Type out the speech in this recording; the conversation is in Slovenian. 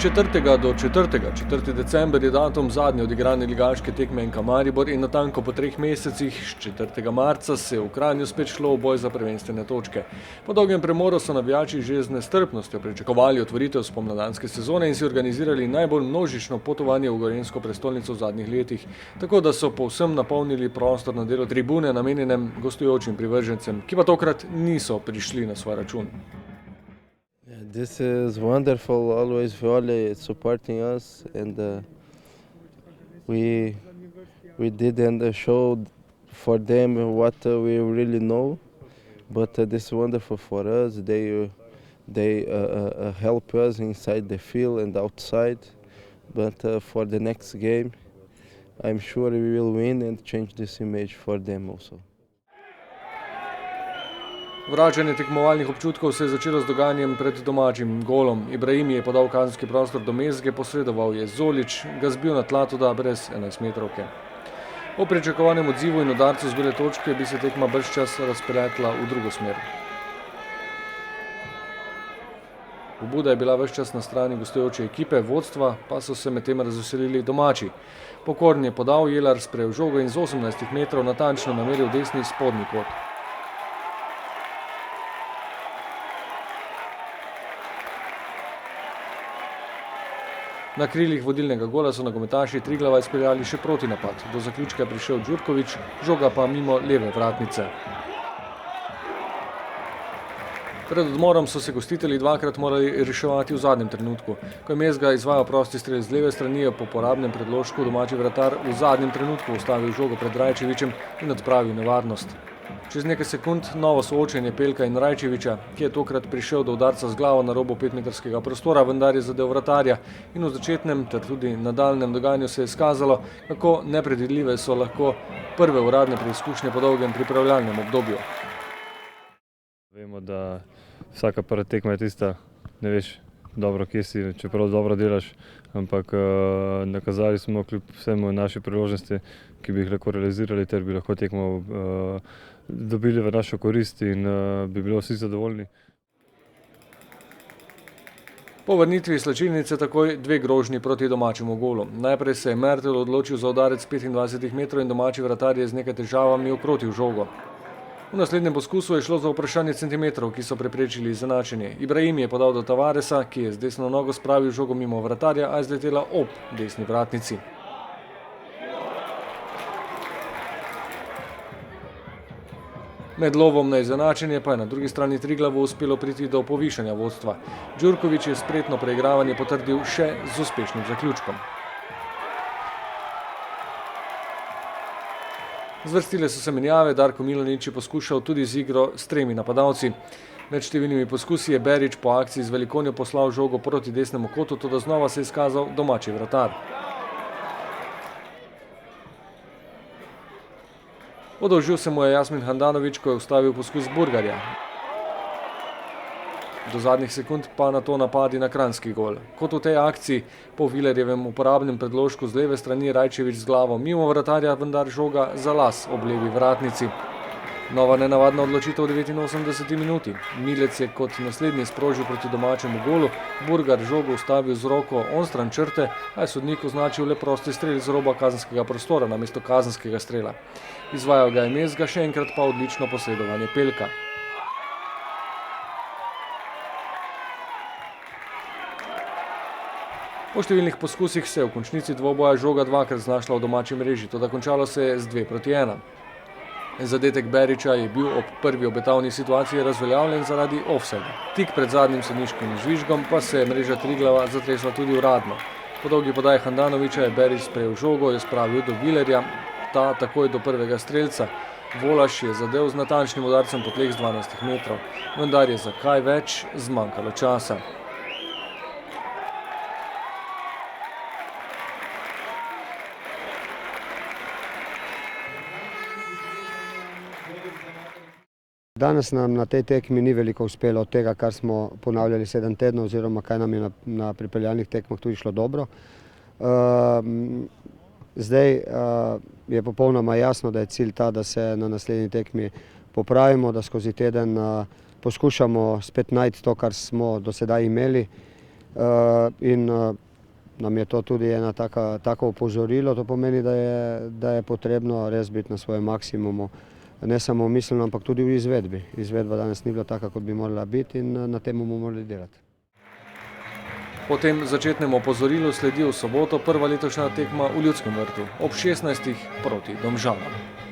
4. do 4. 4. december je datum zadnje odigrane ligaške tekme NK Maribor in natanko po 3 mesecih, 4. marca, se je v Kranju spet šlo v boj za prvenstvene točke. Po dolgem premoru so navijači že z nestrpnostjo pričakovali otvoritev spomladanske sezone in si organizirali najbolj množično potovanje v gorenjsko prestolnico v zadnjih letih, tako da so povsem napolnili prostor na delu tribune namenjenem gostujočim privržencem, ki pa tokrat niso prišli na svoj račun. This is wonderful, always Violi supporting us, and we didn't show for them what we really know, but this is wonderful for us. They help us inside the field and outside, but for the next game I'm sure we will win and change this image for them also. Vračanje tekmovalnih občutkov se je začelo z dogajanjem pred domačim golom. Ibrahim je podal kazenski prostor do Mezge, posredoval je Zolić, ga zbil na tla, toda brez 11-metrovke. O pričakovanem odzivu in udarcu z bele točke bi se tekma bržčas razpletla v drugo smer. Pobuda je bila ves čas na strani gostujoče ekipe, vodstva pa so se medtem razveselili domači. Pokorn je podal, Jelar sprejel žogo in z 18 metrov natančno nameril desni spodnji kot. Na krilih vodilnega gola so nogometaši Triglava izpeljali še protinapad. Do zaključka je prišel Đurković, žoga pa mimo leve vratnice. Pred odmorom so se gostitelji dvakrat morali reševati v zadnjem trenutku. Ko je Mezga izvajal prosti strel z leve strani, je po porabnem predložku domači vratar v zadnjem trenutku ustavil žogo pred Rajčevićem in odpravil nevarnost. Čez nekaj sekund novo soočenje Pelka in Rajčevića, ki je tokrat prišel do udarca z glavo na robu 5-metrskega prostora, vendar je zadel vratarja in v začetnem ter tudi nadaljnjem dogajanju se je izkazalo, kako nepredvidljive so lahko prve uradne preizkušnje po dolgem pripravljalnem obdobju. Vemo, da vsaka prva tekma je tista, ne veš dobro, kje si, čeprav dobro delaš, ampak nakazali smo kljub vsemu naše priložnosti, ki bi jih lahko realizirali, ter bi lahko tekmo dobili v našo korist in bi bilo vsi zadovoljni. Po vrnitvi slačilnice takoj 2 grožnji proti domačemu golu. Najprej se je Mertel odločil za udarec 25 metrov in domači vratar je z nekaj težavami ukrotil žogo. V naslednjem poskusu je šlo za vprašanje centimetrov, ki so preprečili izenačenje. Ibrahim je podal do Tavaresa, ki je z desno nogo spravil žogo mimo vratarja, a je zletela ob desni vratnici. Med lovom na izenačenje pa je na drugi strani Triglavu uspelo priti do povišanja vodstva. Đurković je spretno preigravanje potrdil še z uspešnim zaključkom. Zvrstile so se menjave, Darko Milanič je poskušal tudi z igro s 3 napadalci. Med številnimi poskusi je Berić po akciji z velikonjo poslal žogo proti desnemu kotu, toda znova se je izkazal domači vratar. Oddolžil se mu je Jasmin Handanović, ko je ustavil poskus Burgarja. Do zadnjih sekund pa nato napadi na kranjski gol. Kot v tej akciji, po Vilerjevem uporabnem predložku z leve strani Rajčević z glavo mimo vratarja, vendar žoga za las ob levi vratnici. Nova nenavadna odločitev v 89 minuti. Milec je kot naslednji sprožil proti domačemu golu, Burgar žogo ustavil z roko onstran črte, a je sodnik označil le prosti strel z roba kazenskega prostora namesto kazenskega strela. Izvajal ga je Mezga, še enkrat pa odlično posredovanje Pelka. Po številnih poskusih se je v končnici dvoboja žoga dvakrat znašla v domači mreži, toda končalo se je z 2-1. Zadetek Berića je bil ob prvi obetavni situaciji razveljavljen zaradi ofsajda. Tik pred zadnjim sodniškim žvižgom pa se je mreža Triglava zatresla tudi uradno. Po dolgi podaji Handanovića je Berić sprejel žogo, jo spravil do Vilerja, ta takoj do prvega strelca. Volaš je zadel z natančnim udarcem po tleh z 12 metrov, vendar je za kaj več zmanjkalo časa. Danes nam na tej tekmi ni veliko uspelo od tega, kar smo ponavljali 7 tednov oziroma kaj nam je na pripeljalnih tekmah tudi šlo dobro. Zdaj je popolnoma jasno, da je cilj ta, da se na naslednji tekmi popravimo, da skozi teden poskušamo spet najti to, kar smo do sedaj imeli. in nam je to tudi ena tako opozorilo. To pomeni, da je potrebno res biti na svojem maksimumu, ne samo miselno, ampak tudi v izvedbi. Izvedba danes ni bila taka, kot bi morala biti, in na tem bomo morali delati. Po tem začetnem opozorilu sledi v soboto prva letošnja tekma v Ljudskem vrtu ob 16. proti Domžalam.